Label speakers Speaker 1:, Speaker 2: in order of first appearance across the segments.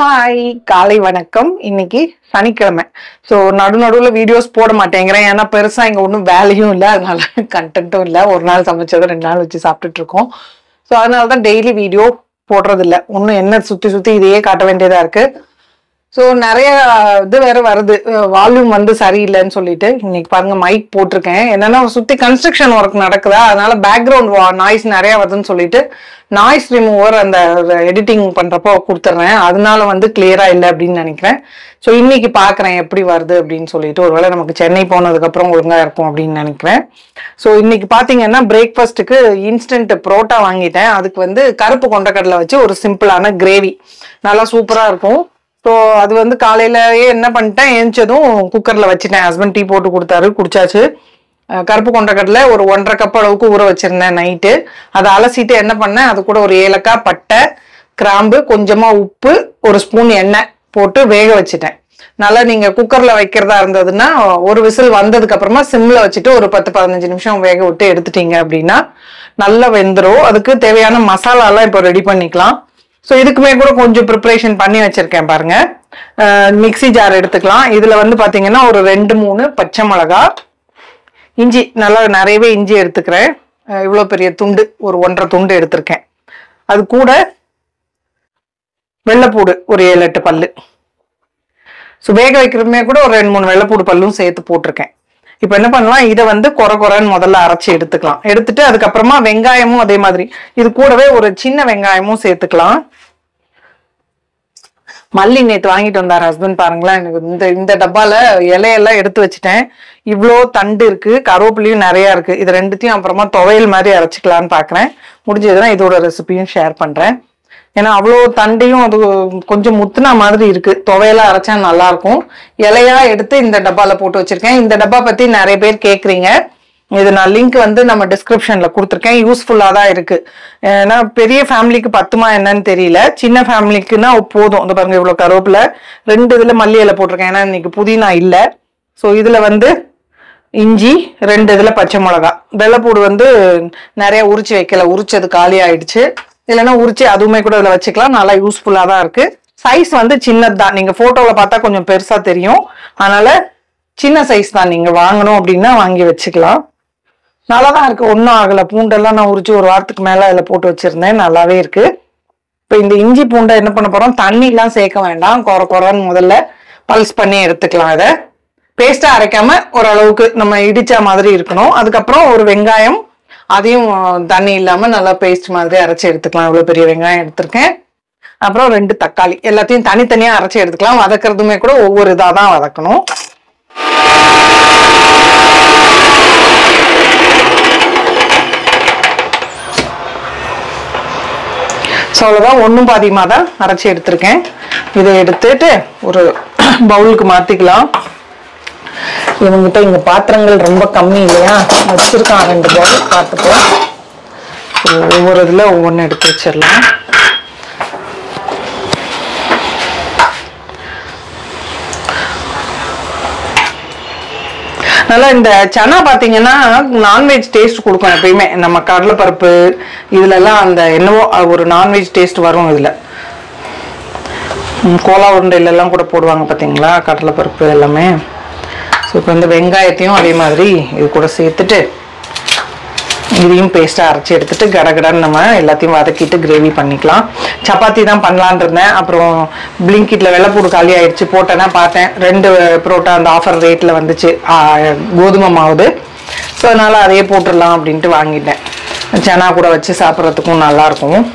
Speaker 1: Hi, காலை வணக்கம். இன்னைக்கு சனிக்கிழமை. ஸோ நடுநடுவில் வீடியோஸ் போட மாட்டேங்கிறேன். ஏன்னா பெருசா இங்க ஒன்றும் வேலையும் இல்லை, அதனால கண்டென்ட்டும் இல்லை. ஒரு நாள் சமைச்சதை 2 நாள் வச்சு சாப்பிட்டுட்டு இருக்கோம். ஸோ அதனால தான் டெய்லி வீடியோ போடுறது இல்லை. ஒன்றும் என்ன சுத்தி இதையே காட்ட வேண்டியதா இருக்கு. ஸோ நிறைய இது வேற வருது, வால்யூம் வந்து சரியில்லைன்னு சொல்லிட்டு இன்னைக்கு பாருங்க மைக் போட்டிருக்கேன். என்னன்னா சுத்தி கன்ஸ்ட்ரக்ஷன் ஒர்க் நடக்குதா, அதனால பேக்ரவுண்ட் நாய்ஸ் நிறைய வருதுன்னு சொல்லிட்டு நாய்ஸ் ரிமூவர் அந்த எடிட்டிங் பண்றப்போ கொடுத்துட்றேன். அதனால வந்து கிளியரா இல்லை அப்படின்னு நினைக்கிறேன். ஸோ இன்னைக்கு பாக்குறேன் எப்படி வருது அப்படின்னு சொல்லிட்டு. ஒருவேளை நமக்கு சென்னை போனதுக்கு அப்புறம் ஒழுங்கா இருக்கும் அப்படின்னு நினைக்கிறேன். ஸோ இன்னைக்கு பாத்தீங்கன்னா பிரேக்ஃபாஸ்ட்டுக்கு இன்ஸ்டன்ட் புரோட்டா வாங்கிட்டேன். அதுக்கு வந்து கருப்பு கொண்டக்கடலை வச்சு ஒரு சிம்பிளான கிரேவி நல்லா சூப்பரா இருக்கும். ஸோ அது வந்து காலையிலயே என்ன பண்ணிட்டேன், ஏஞ்சதும் குக்கர்ல வச்சுட்டேன். ஹஸ்பண்ட் டீ போட்டு கொடுத்தாரு, குடிச்சாச்சு. கருப்பு கொண்டக்கடலை ஒரு 1.5 கப் அளவுக்கு ஊற வச்சிருந்தேன் நைட்டு. அதை அலசிட்டு என்ன பண்ணேன், அது கூட ஒரு ஏலக்காய், பட்டை, கிராம்பு, கொஞ்சமா உப்பு, ஒரு ஸ்பூன் எண்ணெய் போட்டு வேக வச்சுட்டேன். நல்லா நீங்க குக்கர்ல வைக்கிறதா இருந்ததுன்னா ஒரு விசில் வந்ததுக்கு அப்புறமா சிம்ல வச்சுட்டு ஒரு 10-15 நிமிஷம் வேக விட்டு எடுத்துட்டீங்க அப்படின்னா நல்லா வெந்துடும். அதுக்கு தேவையான மசாலா எல்லாம் இப்போ ரெடி பண்ணிக்கலாம். ஸோ இதுக்குமே கூட கொஞ்சம் ப்ரிப்பரேஷன் பண்ணி வச்சிருக்கேன் பாருங்க. மிக்சி ஜார் எடுத்துக்கலாம். இதுல வந்து பாத்தீங்கன்னா ஒரு 2-3 பச்சை மிளகா, இஞ்சி, நல்லா நிறையவே இஞ்சி எடுத்துக்கிறேன். இவ்வளோ பெரிய துண்டு, ஒரு 1.5 துண்டு எடுத்திருக்கேன். அது கூட வெள்ளைப்பூடு ஒரு 7-8 பல்லு. ஸோ வேக வைக்கிறதுமே கூட ஒரு 2-3 வெள்ளைப்பூடு பல்லும் சேர்த்து போட்டிருக்கேன். இப்போ என்ன பண்ணலாம், இதை வந்து கொரன்னு முதல்ல அரைச்சி எடுத்துக்கலாம். எடுத்துட்டு அதுக்கப்புறமா வெங்காயமும் அதே மாதிரி இது கூடவே ஒரு சின்ன வெங்காயமும் சேர்த்துக்கலாம். மல்லி நேற்று வாங்கிட்டு வந்தார் ஹஸ்பண்ட், பாருங்களேன். எனக்கு இந்த டப்பால இலையெல்லாம் எடுத்து வச்சுட்டேன். இவ்வளோ தண்டு இருக்கு, கருவேப்பிலையும் நிறைய இருக்கு. இது ரெண்டுத்தையும் அப்புறமா துவையல் மாதிரி அரைச்சிக்கலான்னு பாக்குறேன். முடிஞ்சதுன்னா இதோட ரெசிபியும் ஷேர் பண்றேன். ஏன்னா அவ்வளோ தண்டையும் அது கொஞ்சம் முத்துனா மாதிரி இருக்கு. துவையெல்லாம் அரைச்சா நல்லா இருக்கும். இலையா எடுத்து இந்த டப்பால போட்டு வச்சிருக்கேன். இந்த டப்பா பத்தி நிறைய பேர் கேக்குறீங்க. இது நான் லிங்க் வந்து நம்ம டிஸ்கிரிப்ஷன்ல கொடுத்துருக்கேன். யூஸ்ஃபுல்லா தான் இருக்கு. ஏன்னா பெரிய ஃபேமிலிக்கு பத்துமா என்னன்னு தெரியல, சின்ன ஃபேமிலிக்குன்னா போதும். இந்த பாருங்க இவ்வளவு கருவேப்பிலை, 2 இதுல மல்லி இலை போட்டிருக்கேன். ஏன்னா இன்னைக்கு புதினா இல்லை. ஸோ இதுல வந்து இஞ்சி, 2 இதுல பச்சை மிளகா, வெள்ளைப்பூடு வந்து நிறைய உரிச்சு வைக்கல, உரிச்சது காலி ஆயிடுச்சு. இல்லைன்னா உரிச்சு அதுவுமே கூட இதுல வச்சுக்கலாம். நல்லா யூஸ்ஃபுல்லா தான் இருக்கு. சைஸ் வந்து சின்னது தான். நீங்க போட்டோல பார்த்தா கொஞ்சம் பெருசா தெரியும், அதனால சின்ன சைஸ் தான். நீங்க வாங்கணும் அப்படின்னா வாங்கி வச்சுக்கலாம். நல்லாதான் இருக்கு, ஒன்றும் ஆகல. பூண்டெல்லாம் நான் உரிச்சு ஒரு வாரத்துக்கு மேல அதுல போட்டு வச்சிருந்தேன், நல்லாவே இருக்கு. இப்போ இந்த இஞ்சி பூண்டை என்ன பண்ண போறோம், தண்ணி எல்லாம் சேர்க்க வேண்டாம். கொரன்னு முதல்ல பல்ஸ் பண்ணி எடுத்துக்கலாம். இதை பேஸ்டா அரைக்காம ஓரளவுக்கு நம்ம இடிச்சா மாதிரி இருக்கணும். அதுக்கப்புறம் ஒரு வெங்காயம், அதையும் தண்ணி இல்லாம நல்லா பேஸ்ட் மாதிரி அரைச்சி எடுத்துக்கலாம். இவ்வளவு பெரிய வெங்காயம் எடுத்திருக்கேன். அப்புறம் 2 தக்காளி, எல்லாத்தையும் தனித்தனியா அரைச்சி எடுத்துக்கலாம். வதக்குறதுமே கூட ஒவ்வொரு இதா தான் வதக்கணும். அவ்வளவுதான், ஒன்றும் பாதியமா தான் அரைச்சி எடுத்திருக்கேன். இதை எடுத்துட்டு ஒரு பவுலுக்கு மாத்திக்கலாம். இவங்கிட்ட இங்க பாத்திரங்கள் ரொம்ப கம்மி இல்லையா, வச்சிருக்கான் 2 பவுல் பார்த்துக்கலாம். ஒவ்வொரு இதுல ஒவ்வொன்று எடுத்து வச்சிடலாம். நல்லா இந்த சனா பாத்தீங்கன்னா நான்வெஜ் டேஸ்ட் கொடுக்கும் எப்பயுமே. நம்ம கடலைப்பருப்பு இதுல எல்லாம் அந்த என்னவோ ஒரு நான்வெஜ் டேஸ்ட் வரும். இதுல கோலா உருண்டையில எல்லாம் கூட போடுவாங்க பாத்தீங்களா கடலைப்பருப்பு எல்லாமே. ஸோ இப்போ இந்த வெங்காயத்தையும் அதே மாதிரி இது கூட சேர்த்துட்டு இதையும் பேஸ்டா அரைச்சி எடுத்துட்டு கடகடன்னு நம்ம எல்லாத்தையும் வதக்கிட்டு கிரேவி பண்ணிக்கலாம். சப்பாத்தி தான் பண்ணலான் இருந்தேன். அப்புறம் பிளிங்கிட்ல வெள்ளைப்பூடு காலி ஆயிடுச்சு, போட்டேன்னா பார்த்தேன் 2 புரோட்டா அந்த ஆஃபர் ரேட்ல வந்துச்சு, கோதுமை மாவுது. ஸோ அதனால அதையே போட்டுடலாம் அப்படின்ட்டு வாங்கிட்டேன். சனா கூட வச்சு சாப்பிட்றதுக்கும் நல்லா இருக்கும்.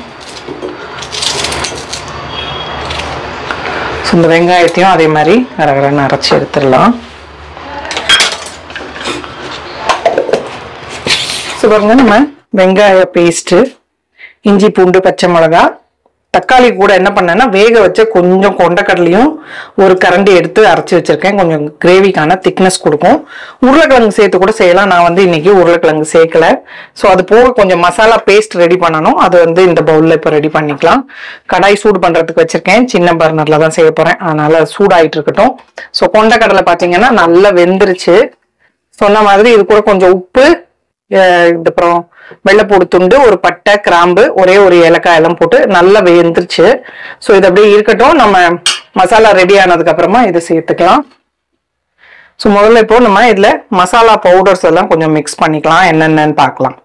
Speaker 1: ஸோ இந்த வெங்காயத்தையும் அதே மாதிரி கடகடன்னு அரைச்சி எடுத்துடலாம். பாருங்க, நம்ம வெங்காய பேஸ்ட், இஞ்சி பூண்டு பச்சை மிளகா, தக்காளி கூட என்ன பண்ணேன்னா வேக வச்ச கொஞ்சம் கொண்டக்கடலையும் ஒரு கரண்டி எடுத்து அரைச்சி வச்சிருக்கேன். கொஞ்சம் கிரேவிக்கான திக்னஸ் கொடுக்கும். உருளைக்கிழங்கு சேர்த்து கூட செய்யலாம். நான் வந்து இன்னைக்கு உருளைக்கிழங்கு சேர்க்கல. ஸோ அது போக கொஞ்சம் மசாலா பேஸ்ட் ரெடி பண்ணணும். அது வந்து இந்த பவுல்ல இப்போ ரெடி பண்ணிக்கலாம். கடாய் சூடு பண்றதுக்கு வச்சிருக்கேன். சின்ன பர்னர்ல தான் செய்ய போறேன், அதனால சூடாயிட்டு இருக்கட்டும். ஸோ கொண்டக்கடலை பாத்தீங்கன்னா நல்லா வெந்துருச்சு. சொன்ன மாதிரி இது கூட கொஞ்சம் உப்பு, அப்புறம் வெள்ளைப்பூடு துண்டு, ஒரு பட்டை, கிராம்பு, ஒரே ஒரு ஏலக்காய் எல்லாம் போட்டு நல்லா வெந்துருச்சு. ஸோ இது அப்படியே இருக்கட்டும். நம்ம மசாலா ரெடி ஆனதுக்கு அப்புறமா இதை சேர்த்துக்கலாம். ஸோ முதல்ல இப்போ நம்ம இதுல மசாலா பவுடர்ஸ் எல்லாம் கொஞ்சம் மிக்ஸ் பண்ணிக்கலாம். என்னென்னு பார்க்கலாம்.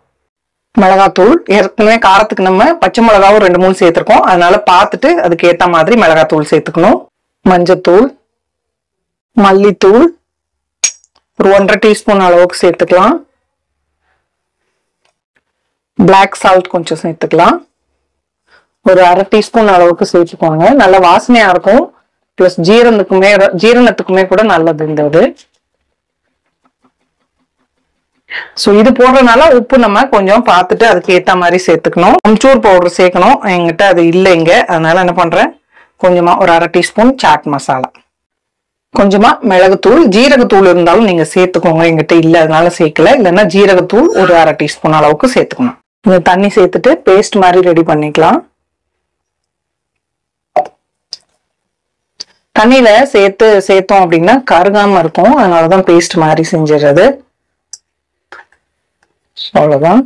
Speaker 1: மிளகாத்தூள், ஏற்கனவே காரத்துக்கு நம்ம பச்சை மிளகாவும் 2-3 சேர்த்துருக்கோம். அதனால பார்த்துட்டு அதுக்கு ஏற்ற மாதிரி மிளகாத்தூள் சேர்த்துக்கணும். மஞ்சத்தூள், மல்லித்தூள் ஒரு 1.5 டீஸ்பூன் அளவுக்கு சேர்த்துக்கலாம். பிளாக் சால்ட் கொஞ்சம் சேர்த்துக்கலாம். ஒரு 1/2 டீஸ்பூன் அளவுக்கு சேர்த்துக்கோங்க. நல்ல வாசனையா இருக்கும். பிளஸ் ஜீரணத்துக்குமே கூட நல்லது இந்த இது. ஸோ இது போடுறதுனால உப்பு நம்ம கொஞ்சம் பார்த்துட்டு அதுக்கு ஏற்ற மாதிரி சேர்த்துக்கணும். அம்ச்சூர் பவுடர் சேர்க்கணும். என்கிட்ட அது இல்லைங்க. அதனால என்ன பண்றேன், கொஞ்சமா ஒரு 1/2 டீஸ்பூன் சாட் மசாலா, கொஞ்சமா மிளகுத்தூள், ஜீரகத்தூள் இருந்தாலும் நீங்க சேர்த்துக்கோங்க. எங்கிட்ட இல்ல அதனால சேர்க்கல. இல்லைன்னா ஜீரகத்தூள் ஒரு 1/2 டீஸ்பூன் அளவுக்கு சேர்த்துக்கணும். இந்த தண்ணி சேர்த்துட்டு பேஸ்ட் மாதிரி ரெடி பண்ணிக்கலாம். தண்ணியில சேர்த்தோம் அப்படின்னா கருகாம இருக்கும். அதனாலதான் பேஸ்ட் மாதிரி செஞ்சிடுறது. அவ்வளவுதான்.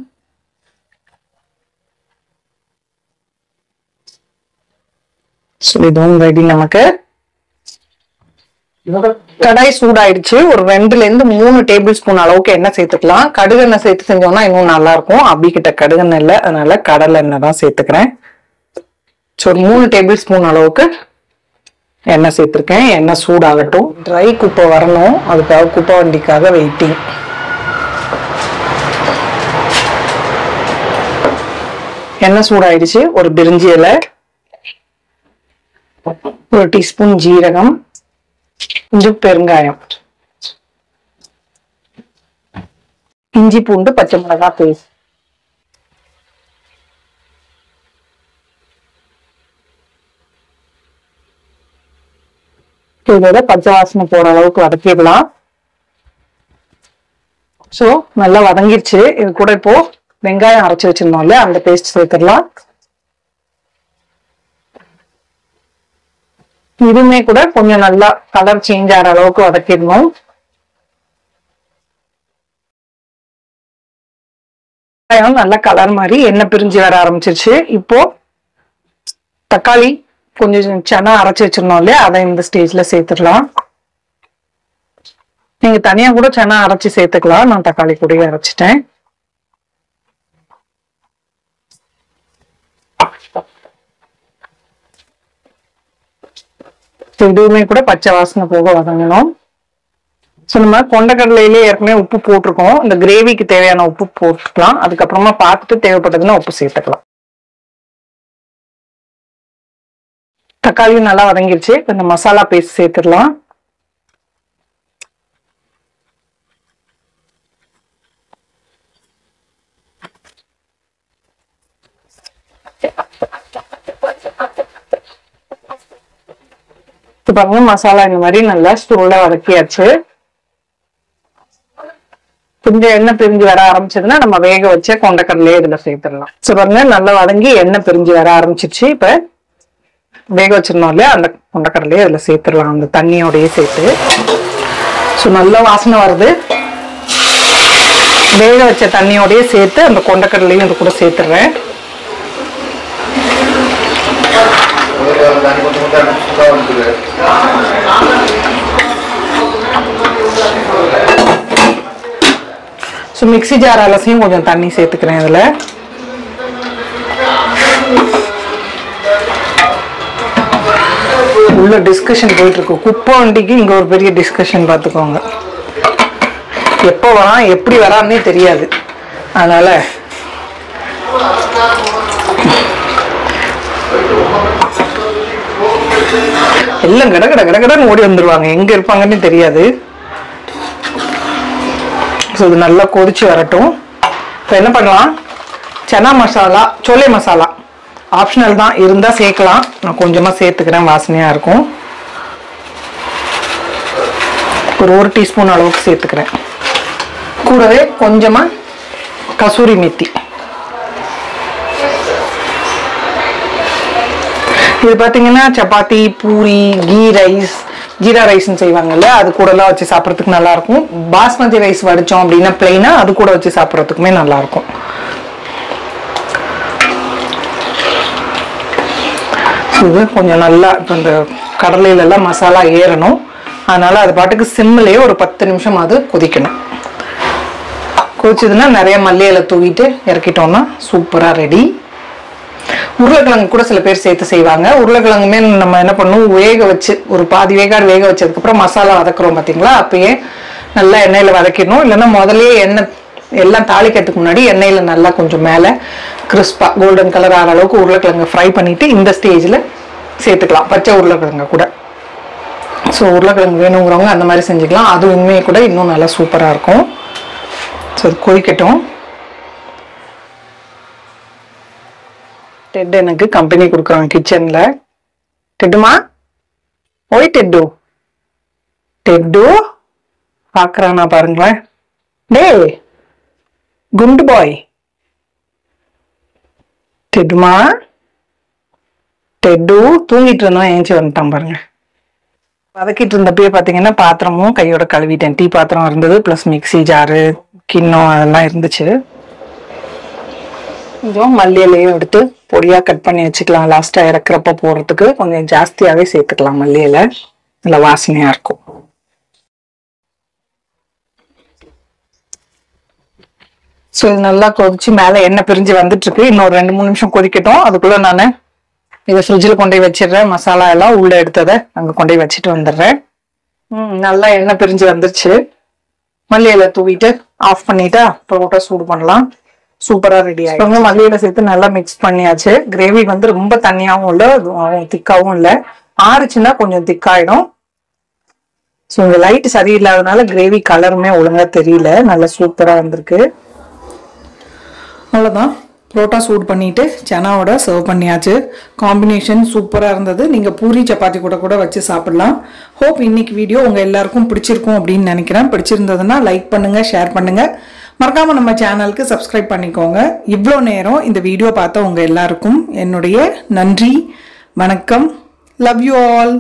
Speaker 1: இதுவும் ரெடி. நமக்கு கடாய் சூடாயிடுச்சு. ஒரு 2-3 டேபிள் ஸ்பூன் அளவுக்கு எண்ணெய் சேர்த்துக்கலாம். கடுகெண்ணெய் சேர்த்து செஞ்சோம்னா இன்னும் நல்லா இருக்கும். அபிகிட்ட கடுகெண்ணெய் இல்லை, அதனால கடலை எண்ணெய் தான் சேர்த்துக்கிறேன். ஒரு 3 டேபிள் ஸ்பூன் அளவுக்கு எண்ணெய் சேர்த்திருக்கேன். எண்ணெய் சூடாகட்டும். ட்ரை குப்பை வரணும், அதுக்காக குப்பை வண்டிக்காக வெயிட்டிங். எண்ணெய் சூடாயிடுச்சு. ஒரு பிரிஞ்சி இலை, 1 டீஸ்பூன் ஜீரகம், கொஞ்சம் பெருங்காயம், இஞ்சி பூண்டு பச்சை மிளகாய் பேஸ்ட், இதோட பச்சை வாசனை போற அளவுக்கு வதக்கிடலாம். சோ நல்லா வதங்கிருச்சு. இது கூட இப்போ வெங்காயம் அரைச்சு வச்சிருந்தோம் இல்லையா, அந்த பேஸ்ட் சேர்த்துடலாம். இதுவுமே கூட கொஞ்சம் நல்லா கலர் சேஞ்ச் ஆகிற அளவுக்கு வதக்கிடணும். நல்ல கலர் மாதிரி எண்ணெய் பிரிஞ்சு வர ஆரம்பிச்சிருச்சு. இப்போ தக்காளி கொஞ்சம் சனா அரைச்சு வச்சிருந்தோம் இல்லையா, அதை இந்த ஸ்டேஜ்ல சேர்த்துடலாம். நீங்க தனியா கூட சனா அரைச்சு சேர்த்துக்கலாம். நான் தக்காளி கூட அரைச்சிட்டேன். இதுவுமே கூட பச்சை வாசனை போக வதங்கணும். ஸோ நம்ம கொண்டக்கடலையிலே ஏற்கனவே உப்பு போட்டிருக்கோம். இந்த கிரேவிக்கு தேவையான உப்பு போட்டுக்கலாம். அதுக்கப்புறமா பார்த்துட்டு தேவைப்பட்டதுன்னா உப்பு சேர்த்துக்கலாம். தக்காளியும் நல்லா வதங்கிருச்சு. இந்த மசாலா பேஸ்ட் சேர்த்துடலாம். பாருங்க, மசாலா இந்த மாதிரி நல்லா ஸ்டூல வதக்கியாச்சு. கொஞ்சம் எண்ணெய் பிரிஞ்சு வர ஆரம்பிச்சதுன்னா நம்ம வேக வச்ச கொண்டக்கடலையே இதுல சேர்த்துடலாம். ஸோ பாருங்க, நல்லா வதங்கி எண்ணெய் பிரிஞ்சு வர ஆரம்பிச்சிருச்சு. இப்ப வேக வச்சிருந்தோம் இல்லையா, அந்த கொண்டக்கடலையே இதுல சேர்த்துடலாம், அந்த தண்ணியோடய சேர்த்து. ஸோ நல்ல வாசனை வருது. வேக வச்ச தண்ணியோடய சேர்த்து அந்த கொண்டக்கடலையும் இது கூட சேர்த்துடுறேன். ஸோ மிக்ஸி ஜார் அலசியும் கொஞ்சம் தண்ணி சேர்த்துக்கிறேன் இதுல. உள்ள டிஸ்கஷன் போயிட்டு இருக்கு. குப்பை வண்டிக்கு இங்க ஒரு பெரிய டிஸ்கஷன் பார்த்துக்கோங்க. எப்போ வரான் எப்படி வரான்னே தெரியாது. அதனால எல்லாம் கடகடன்னு ஓடி வந்துருவாங்க. எங்க இருப்பாங்கன்னு தெரியாது. இது நல்லா கொதிச்சு வரட்டும். இப்போ என்ன பண்ணலாம், சனா மசாலா, சோலை மசாலா ஆப்ஷனல் தான், இருந்தா சேர்க்கலாம். நான் கொஞ்சமா சேர்த்துக்கிறேன், வாசனையா இருக்கும். ஒரு 1 டீஸ்பூன் அளவுக்கு சேர்த்துக்கிறேன். கூடவே கொஞ்சமா கசூரி மெத்தி. இது பாத்தீங்கன்னா சப்பாத்தி, பூரி, கீ ரைஸ், ஜீரா ரைஸ்ன்னு செய்வாங்கல்ல, அது கூட எல்லாம் வச்சு சாப்பிட்றதுக்கு நல்லா இருக்கும். பாஸ்மதி ரைஸ் வடிச்சோம் அப்படின்னா பிளைனா அது கூட வச்சு சாப்பிட்றதுக்குமே நல்லா இருக்கும். இது கொஞ்சம் நல்லா இப்போ இந்த கடலையிலெல்லாம் மசாலா ஏறணும். அதனால் அது பாட்டுக்கு சிம்மிலேயே ஒரு 10 நிமிஷம் அது கொதிக்கணும். கொதிச்சதுன்னா நிறைய மல்லி இலை தூவிட்டு இறக்கிட்டோம்னா சூப்பராக ரெடி. உருளைக்கிழங்கு கூட சில பேர் சேர்த்து செய்வாங்க. உருளைக்கிழங்குமே நம்ம என்ன பண்ணணும், வேக வச்சு ஒரு பாதி வேகாடு வேக வச்சதுக்கப்புறம் மசாலா வதக்குறோம் பார்த்தீங்களா, அப்பயே நல்லா எண்ணெயில் வதக்கிடணும். இல்லைன்னா முதலே எண்ணெய் எல்லாம் தாளிக்கிறதுக்கு முன்னாடி எண்ணெயில் நல்லா கொஞ்சம் மேலே கிறிஸ்பாக கோல்டன் கலர் ஆகிற அளவுக்கு உருளைக்கிழங்கு ஃப்ரை பண்ணிவிட்டு இந்த ஸ்டேஜில் சேர்த்துக்கலாம் பச்சை உருளைக்கிழங்கு கூட. ஸோ உருளைக்கிழங்கு வேணுங்கிறவங்க அந்த மாதிரி செஞ்சுக்கலாம். அது உண்மையை கூட இன்னும் நல்லா சூப்பராக இருக்கும். ஸோ அது கொதிக்கட்டும். டெட் எனக்கு கம்பெனி கொடுக்குறாங்க கிச்சனில். டெட்டுமா, ஓய் டெட்டு, டெட்டு பார்க்குறானா பாருங்களேன். டே குண்டு பாய், டெட்டுமா, டெட்டு தூங்கிட்டு இருந்தோம், ஏஞ்சி வந்துட்டான் பாருங்க. வதக்கிட்டு இருந்தப்பயே பார்த்தீங்கன்னா பாத்திரமும் கையோட கழுவிட்டேன். டீ பாத்திரம் இருந்தது, ப்ளஸ் மிக்சி ஜாரு, கிண்ணம் அதெல்லாம் இருந்துச்சு. கொஞ்சம் மல்லி இலையும் எடுத்து பொடியாக கட் பண்ணி வச்சுக்கலாம். லாஸ்ட்டாக இறக்குறப்ப போடுறதுக்கு கொஞ்சம் ஜாஸ்தியாகவே சேர்த்துக்கலாம். மல்லி இலை நல்லா வாசனையாக இருக்கும். ஸோ இது நல்லா கொதிச்சு மேலே எண்ணெய் பிரிஞ்சு வந்துட்டு இருக்கு. இன்னொரு 2-3 நிமிஷம் கொதிக்கட்டும். அதுக்குள்ள நான் இதை ஃப்ரிட்ஜில் கொண்டு போய் வச்சிடுறேன். மசாலா எல்லாம் உள்ளே எடுத்ததை அங்கே கொண்டு போய் வச்சுட்டு வந்துடுறேன். நல்லா எண்ணெய் பிரிஞ்சு வந்துருச்சு. மல்லி இலை தூவிட்டு ஆஃப் பண்ணிட்டா பரோட்டா சூடு பண்ணலாம். சூப்பராக ரெடி ஆகிடும். மல்லி இலை சேர்த்து நல்லா மிக்ஸ் பண்ணியாச்சு. கிரேவி வந்து ரொம்ப தண்ணியாகவும் இல்லை, திக்காகவும் இல்லை. ஆறுச்சுன்னா கொஞ்சம் திக்காயிடும். ஸோ இந்த லைட் சரியில்லாதனால கிரேவி கலருமே ஒழுங்காக தெரியல. நல்லா சூப்பராக வந்திருக்கு. அவ்வளோதான், புரோட்டா சூடு பண்ணிட்டு சனாவோட சர்வ் பண்ணியாச்சு. காம்பினேஷன் சூப்பராக இருந்தது. நீங்கள் பூரி சப்பாத்தி கூட வச்சு சாப்பிடலாம். ஹோப் இன்னைக்கு வீடியோ உங்கள் எல்லாருக்கும் பிடிச்சிருக்கும் அப்படின்னு நினைக்கிறேன். பிடிச்சிருந்ததுன்னா லைக் பண்ணுங்கள், ஷேர் பண்ணுங்கள். மறக்காமல் நம்ம சேனலுக்கு சப்ஸ்கிரைப் பண்ணிக்கோங்க. இவ்வளோ நேரம் இந்த வீடியோ பார்த்த உங்கள் எல்லாருக்கும் என்னுடைய நன்றி, வணக்கம். Love you all.